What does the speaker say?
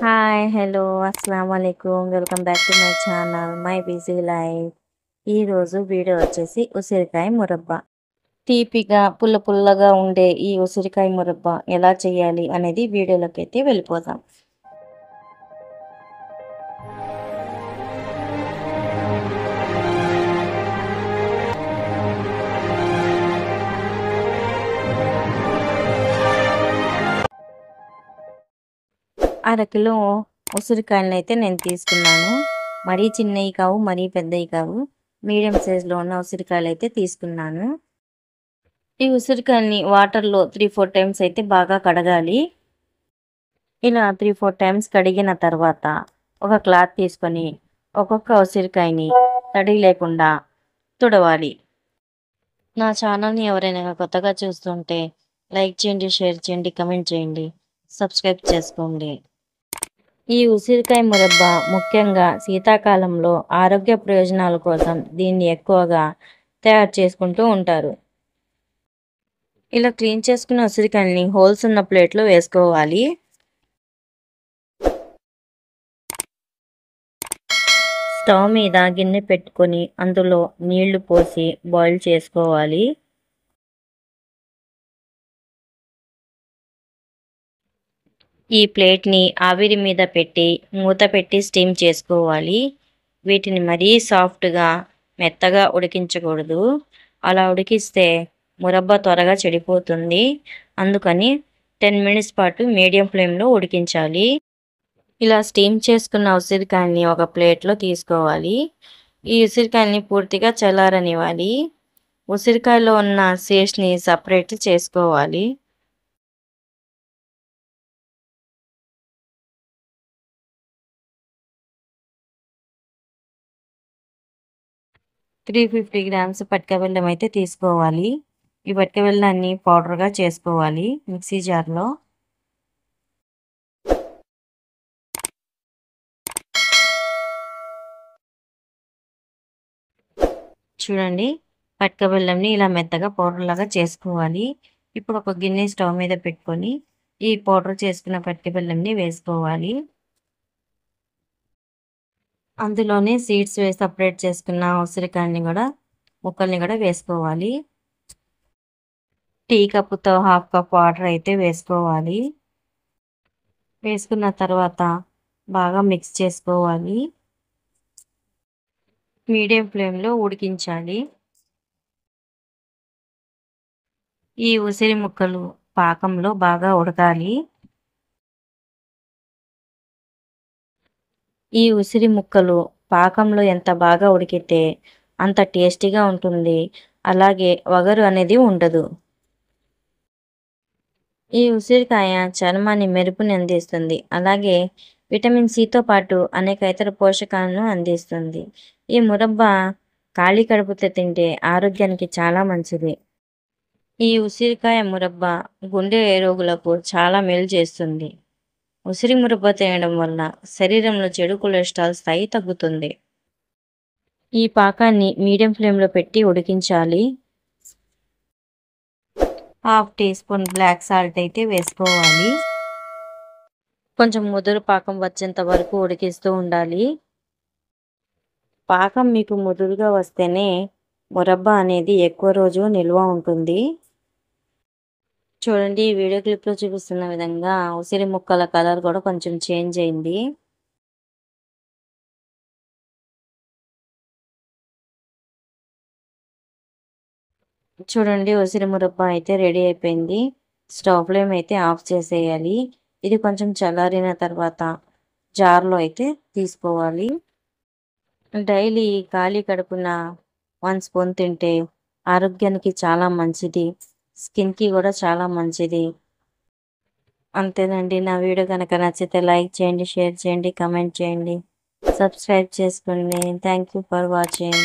Hi! Hello! అస్సలాముఅలైకుం. Welcome back to my channel my busy life. ఈరోజు video వచ్చేసి ఉసిరికాయ మురబ్బా. తీపిగా పుల్ల పుల్లగా ఉండే ఈ ఉసిరికాయ మురబ్బా ఎలా చేయాలి అనేది వీడియోలోకి అయితే వెళ్ళిపోదాం. అరకిలో ఉసిరికాయలను అయితే నేను తీసుకున్నాను. మరీ చిన్నవి కావు, మరీ పెద్దవి కావు, మీడియం సైజులో ఉన్న ఉసిరికాయలు అయితే తీసుకున్నాను. ఈ ఉసిరికాయల్ని వాటర్లో 3-4 టైమ్స్ అయితే బాగా కడగాలి. ఇలా 3-4 టైమ్స్ కడిగిన తర్వాత ఒక క్లాత్ తీసుకొని ఒక్కొక్క ఉసిరికాయని తడి లేకుండా తుడవాలి. నా ఛానల్ని ఎవరైనా కొత్తగా చూస్తుంటే లైక్ చేయండి, షేర్ చేయండి, కమెంట్ చేయండి, సబ్స్క్రైబ్ చేసుకోండి. ఈ ఉసిరికాయ మురబ్బా ముఖ్యంగా శీతాకాలంలో ఆరోగ్య ప్రయోజనాల కోసం దీన్ని ఎక్కువగా తయారు చేసుకుంటూ ఉంటారు. ఇలా క్లీన్ చేసుకున్న ఉసిరికాయల్ని హోల్స్ ఉన్న ప్లేట్లో వేసుకోవాలి. స్టవ్ మీద గిన్నె పెట్టుకొని అందులో నీళ్లు పోసి బాయిల్ చేసుకోవాలి. ఈ ప్లేట్ని ఆవిరి మీద పెట్టి మూత పెట్టి స్టీమ్ చేసుకోవాలి. వీటిని మరీ సాఫ్ట్గా మెత్తగా ఉడికించకూడదు. అలా ఉడికిస్తే మురబ్బా త్వరగా చెడిపోతుంది. అందుకని 10 మినిట్స్ పాటు మీడియం ఫ్లేమ్లో ఉడికించాలి. ఇలా స్టీమ్ చేసుకున్న ఉసిరికాయల్ని ఒక ప్లేట్లో తీసుకోవాలి. ఈ ఉసిరికాయల్ని పూర్తిగా చల్లారనివ్వాలి. ఉసిరికాయలో ఉన్న సీడ్స్ని సపరేట్ చేసుకోవాలి. త్రీ 350 గ్రామ్స్ పటిక బెల్లం అయితే తీసుకోవాలి. ఈ పటిక బెల్లాన్ని పౌడర్గా చేసుకోవాలి మిక్సీ జార్లో. చూడండి, పటిక బెల్లంని ఇలా మెత్తగా పౌడర్ లాగా చేసుకోవాలి. ఇప్పుడు ఒక గిన్నె స్టవ్ మీద పెట్టుకొని ఈ పౌడర్ చేసుకున్న పటిక బెల్లంని వేసుకోవాలి. అందులోనే సీడ్స్ వేసి సపరేట్ చేసుకున్న ఉసిరికాయని కూడా ముక్కల్ని కూడా వేసుకోవాలి. టీ కప్పుతో 1/2 కప్ వాటర్ అయితే వేసుకోవాలి. వేసుకున్న తర్వాత బాగా మిక్స్ చేసుకోవాలి. మీడియం ఫ్లేమ్లో ఉడికించాలి. ఈ ఉసిరి ముక్కలు పాకంలో బాగా ఉడకాలి. ఈ ఉసిరి ముక్కలు పాకంలో ఎంత బాగా ఉడికితే అంత టేస్టీగా ఉంటుంది. అలాగే వగరు అనేది ఉండదు. ఈ ఉసిరికాయ చర్మాన్ని మెరుపుని అందిస్తుంది. అలాగే విటమిన్ సితో పాటు అనేక ఇతర పోషకాలను అందిస్తుంది. ఈ మురబ్బా ఖాళీ కడుపుతో తింటే ఆరోగ్యానికి చాలా మంచిది. ఈ ఉసిరికాయ మురబ్బా గుండె రోగులకు చాలా మేలు చేస్తుంది. ఉసిరి మురబ్బా తినడం వల్ల శరీరంలో చెడు కొలెస్ట్రాల్ స్థాయి తగ్గుతుంది. ఈ పాకాన్ని మీడియం ఫ్లేమ్లో పెట్టి ఉడికించాలి. 1/2 టీ స్పూన్ బ్లాక్ సాల్ట్ అయితే వేసుకోవాలి. కొంచెం ముదురు పాకం వచ్చేంత వరకు ఉడికిస్తూ ఉండాలి. పాకం మీకు ముదురుగా వస్తేనే మురబ్బా అనేది ఎక్కువ రోజు నిల్వ ఉంటుంది. చూడండి, ఈ వీడియో క్లిప్లో చూపిస్తున్న విధంగా ఉసిరి ముక్కల కలర్ కూడా కొంచెం చేంజ్ అయింది. చూడండి, ఉసిరి మురబ్బా అయితే రెడీ అయిపోయింది. స్టవ్ ఫ్లేమ్ అయితే ఆఫ్ చేసేయాలి. ఇది కొంచెం చల్లారిన తర్వాత జార్లో అయితే తీసుకోవాలి. డైలీ ఖాళీ కడుపున 1 స్పూన్ తింటే ఆరోగ్యానికి చాలా మంచిది. స్కిన్కి కూడా చాలా మంచిది. అంతేనండి. నా వీడియో కనుక నచ్చితే లైక్ చేయండి, షేర్ చేయండి, కమెంట్ చేయండి, సబ్స్క్రైబ్ చేసుకోండి. Thank you for watching.